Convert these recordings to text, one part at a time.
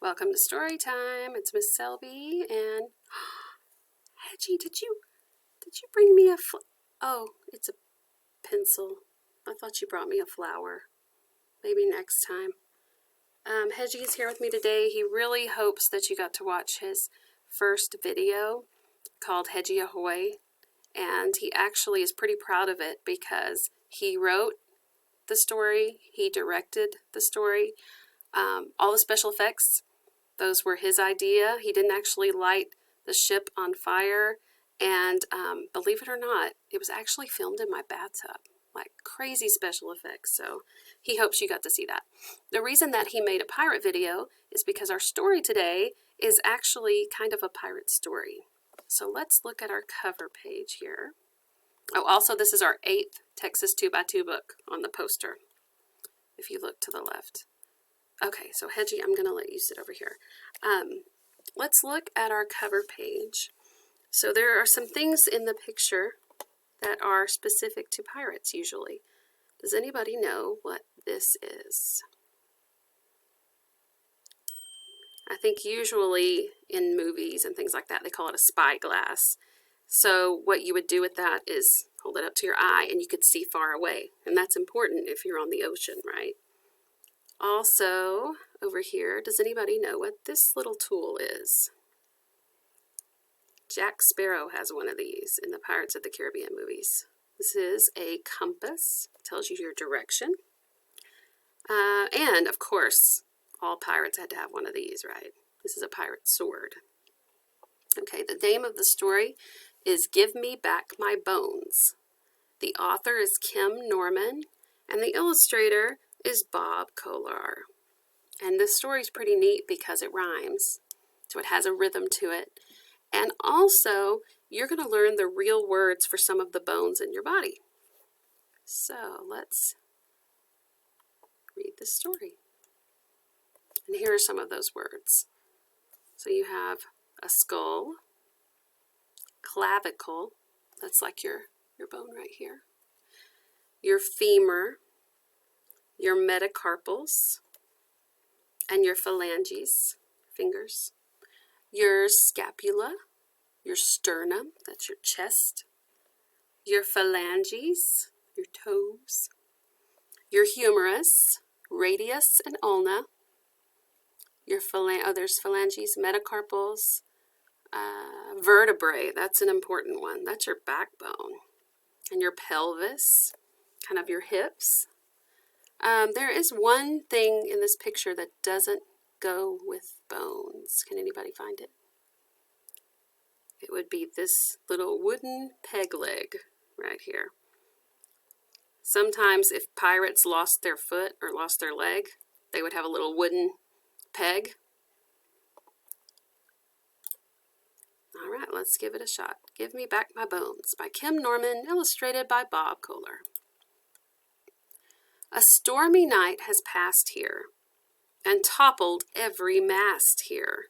Welcome to story time. It's Miss Selby and Hedgie. Did you bring me a oh, it's a pencil. I thought you brought me a flower. Maybe next time. Hedgie is here with me today. He really hopes that you got to watch his first video called Hedgie Ahoy, and he actually is pretty proud of it because he wrote the story, he directed the story, all the special effects. Those were his idea. He didn't actually light the ship on fire. And believe it or not, it was actually filmed in my bathtub. Like crazy special effects. So he hopes you got to see that. The reason that he made a pirate video is because our story today is actually kind of a pirate story. So let's look at our cover page here. Oh, also this is our 8th Texas 2x2 book on the poster, if you look to the left. Okay, so Hedgie, I'm going to let you sit over here. Let's look at our cover page. So there are some things in the picture that are specific to pirates usually. Does anybody know what this is? I think usually in movies and things like that, they call it a spyglass. So what you would do with that is hold it up to your eye and you could see far away. And that's important if you're on the ocean, right? Also, over here, does anybody know what this little tool is? Jack Sparrow has one of these in the Pirates of the Caribbean movies. This is a compass. It tells you your direction. And, of course, all pirates had to have one of these, right? This is a pirate sword. Okay, the name of the story is Give Me Back My Bones. The author is Kim Norman, and the illustrator is Bob Kolar. And this story is pretty neat because it rhymes, so it has a rhythm to it. And also, you're going to learn the real words for some of the bones in your body. So let's read the story. And here are some of those words. So you have a skull, clavicle, that's like your bone right here, your femur, your metacarpals, and your phalanges, fingers, your scapula, your sternum, that's your chest, your phalanges, your toes, your humerus, radius and ulna, your there's phalanges, metacarpals, vertebrae, that's an important one, that's your backbone, and your pelvis, kind of your hips. There is one thing in this picture that doesn't go with bones. Can anybody find it? It would be this little wooden peg leg right here. Sometimes if pirates lost their foot or lost their leg, they would have a little wooden peg. All right, let's give it a shot. Give Me Back My Bones by Kim Norman, illustrated by Bob Kolar. A stormy night has passed here and toppled every mast here.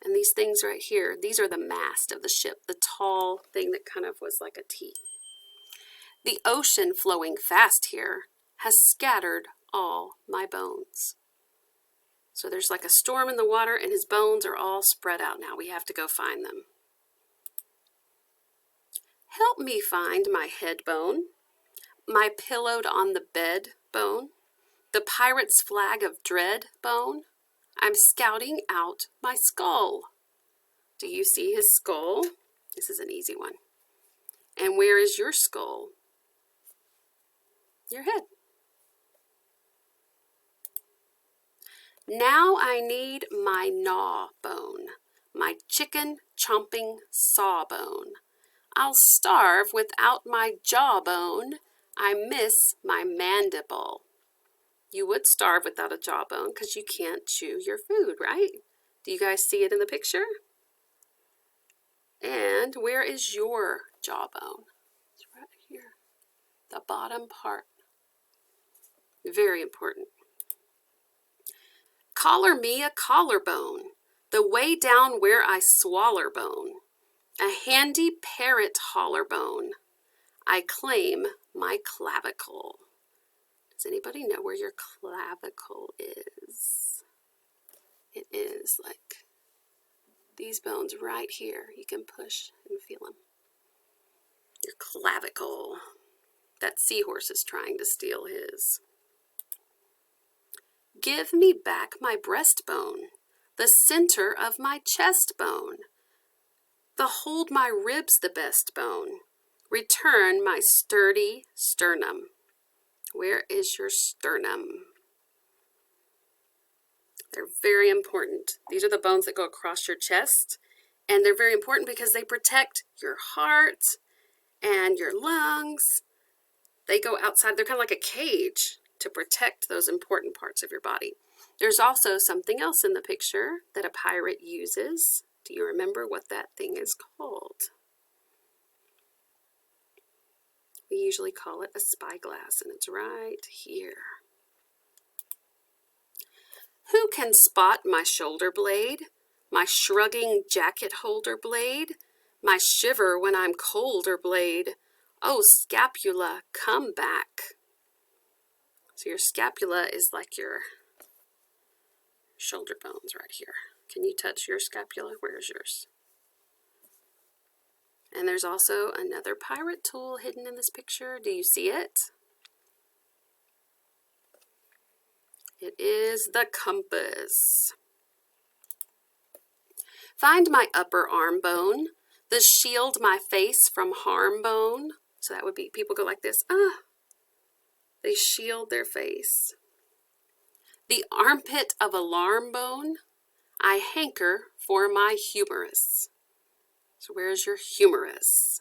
And these things right here, these are the mast of the ship, the tall thing that kind of was like a T. The ocean flowing fast here has scattered all my bones. So there's like a storm in the water and his bones are all spread out now. We have to go find them. Help me find my head bone, my pillowed on the bed bone, the pirate's flag of dread bone. I'm scouting out my skull. Do you see his skull? This is an easy one. And where is your skull? Your head. Now I need my gnaw bone, my chicken chomping saw bone. I'll starve without my jawbone. I miss my mandible. You would starve without a jawbone because you can't chew your food, right? Do you guys see it in the picture? And where is your jawbone? It's right here, the bottom part. Very important. Collar me a collarbone, the way down where I swaller bone. A handy parrot holler bone. I claim my clavicle. Does anybody know where your clavicle is? It is like these bones right here. You can push and feel them. Your clavicle. That seahorse is trying to steal his. Give me back my breastbone, the center of my chest bone. The hold my ribs the best bone. Return my sturdy sternum. Where is your sternum? They're very important. These are the bones that go across your chest, and they're very important because they protect your heart and your lungs. They go outside. They're kind of like a cage to protect those important parts of your body. There's also something else in the picture that a pirate uses. Do you remember what that thing is called? We usually call it a spyglass, and it's right here. Who can spot my shoulder blade, my shrugging jacket holder blade, my shiver when I'm colder blade? Oh, scapula, come back. So your scapula is like your shoulder bones right here. Can you touch your scapula? Where's yours? And there's also another pirate tool hidden in this picture. Do you see it? It is the compass. Find my upper arm bone, the shield my face from harm bone. So that would be, people go like this, they shield their face. The armpit of alarm bone, I hanker for my humerus. So where's your humerus?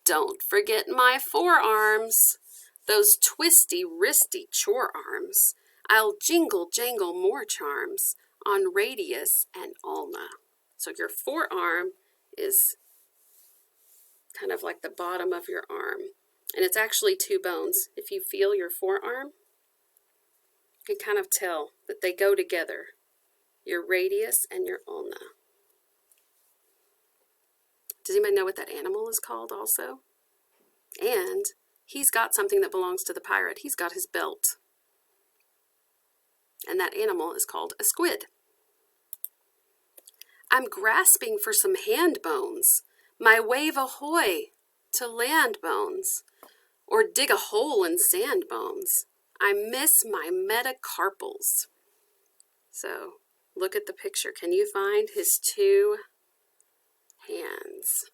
Don't forget my forearms, those twisty, wristy chore arms. I'll jingle, jangle more charms on radius and ulna. So your forearm is kind of like the bottom of your arm. And it's actually two bones. If you feel your forearm, you can kind of tell that they go together. Your radius and your ulna. Does anybody know what that animal is called also? And he's got something that belongs to the pirate. He's got his belt. And that animal is called a squid. I'm grasping for some hand bones. My wave ahoy to land bones. Or dig a hole in sand bones. I miss my metacarpals. So look at the picture. Can you find his two hands?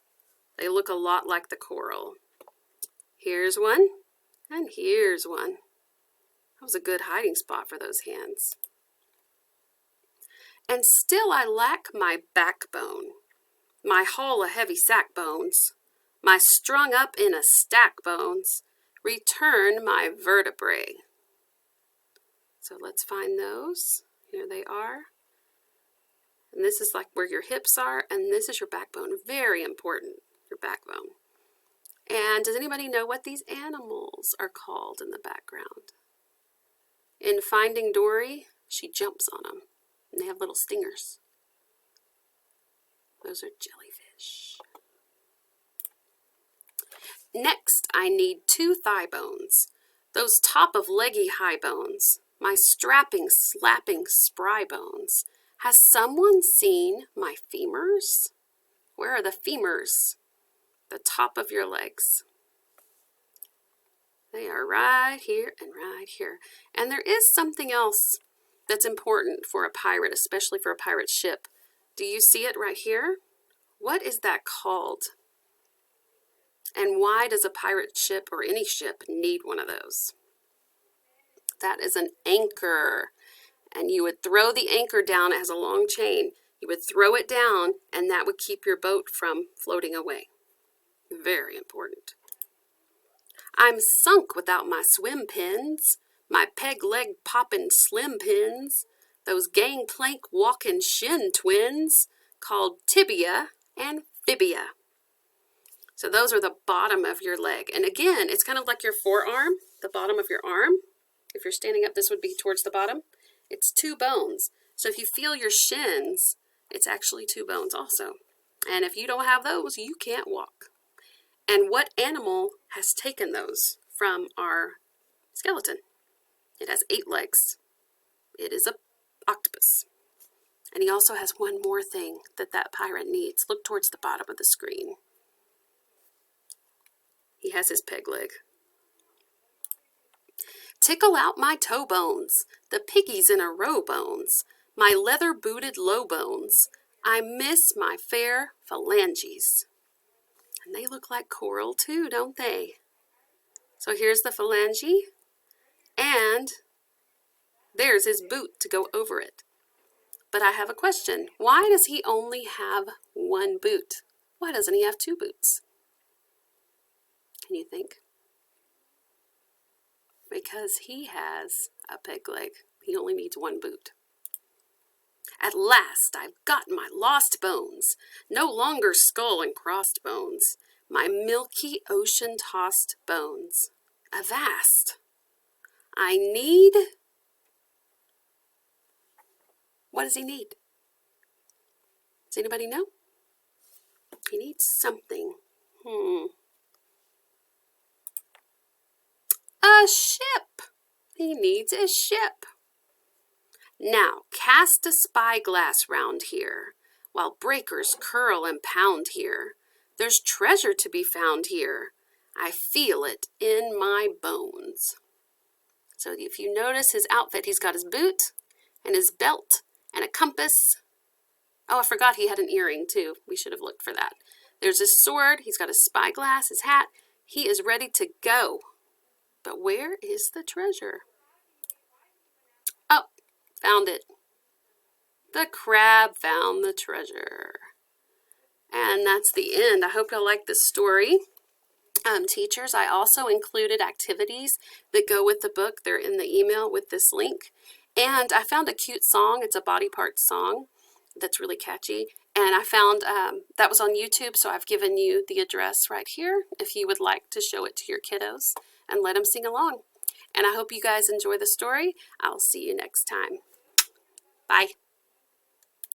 They look a lot like the coral. Here's one, and here's one. That was a good hiding spot for those hands. And still I lack my backbone, my haul of heavy sack bones, my strung up in a stack bones, return my vertebrae. So let's find those. Here they are. And this is like where your hips are, and this is your backbone. Very important, your backbone. And does anybody know what these animals are called in the background? In Finding Dory, she jumps on them, and they have little stingers. Those are jellyfish. Next, I need two thigh bones, those top of leggy high bones, my strapping, slapping, spry bones. Has someone seen my femurs? Where are the femurs? The top of your legs. They are right here and right here. And there is something else that's important for a pirate, especially for a pirate ship. Do you see it right here? What is that called? And why does a pirate ship or any ship need one of those? That is an anchor. And you would throw the anchor down. It has a long chain. You would throw it down, and that would keep your boat from floating away. Very important. I'm sunk without my swim pins, my peg leg poppin' slim pins, those gangplank walking shin twins called tibia and fibia. So those are the bottom of your leg. And again, it's kind of like your forearm, the bottom of your arm. If you're standing up, this would be towards the bottom. It's two bones. So if you feel your shins, it's actually two bones also. And if you don't have those, you can't walk. And what animal has taken those from our skeleton? It has 8 legs. It is a octopus. And he also has one more thing that pirate needs. Look towards the bottom of the screen. He has his peg leg. Tickle out my toe bones, the piggies in a row bones, my leather-booted low bones. I miss my fair phalanges. And they look like coral too, don't they? So here's the phalange, and there's his boot to go over it. But I have a question. Why does he only have one boot? Why doesn't he have 2 boots? Can you think? Because he has a peg leg. He only needs 1 boot. At last I've got my lost bones, no longer skull and crossed bones, my milky ocean-tossed bones. Avast! I need... What does he need? Does anybody know? He needs something. A ship! He needs a ship. Now cast a spyglass round here, while breakers curl and pound here. There's treasure to be found here. I feel it in my bones. So if you notice his outfit, he's got his boot and his belt and a compass. Oh, I forgot he had an earring too. We should have looked for that. There's his sword. He's got his spyglass, his hat. He is ready to go. But where is the treasure? Oh, found it. The crab found the treasure. And that's the end. I hope y'all like this story. Teachers, I also included activities that go with the book. They're in the email with this link. And I found a cute song. It's a body part song that's really catchy. And I found that was on YouTube, so I've given you the address right here if you would like to show it to your kiddos and let them sing along. And I hope you guys enjoy the story. I'll see you next time. Bye.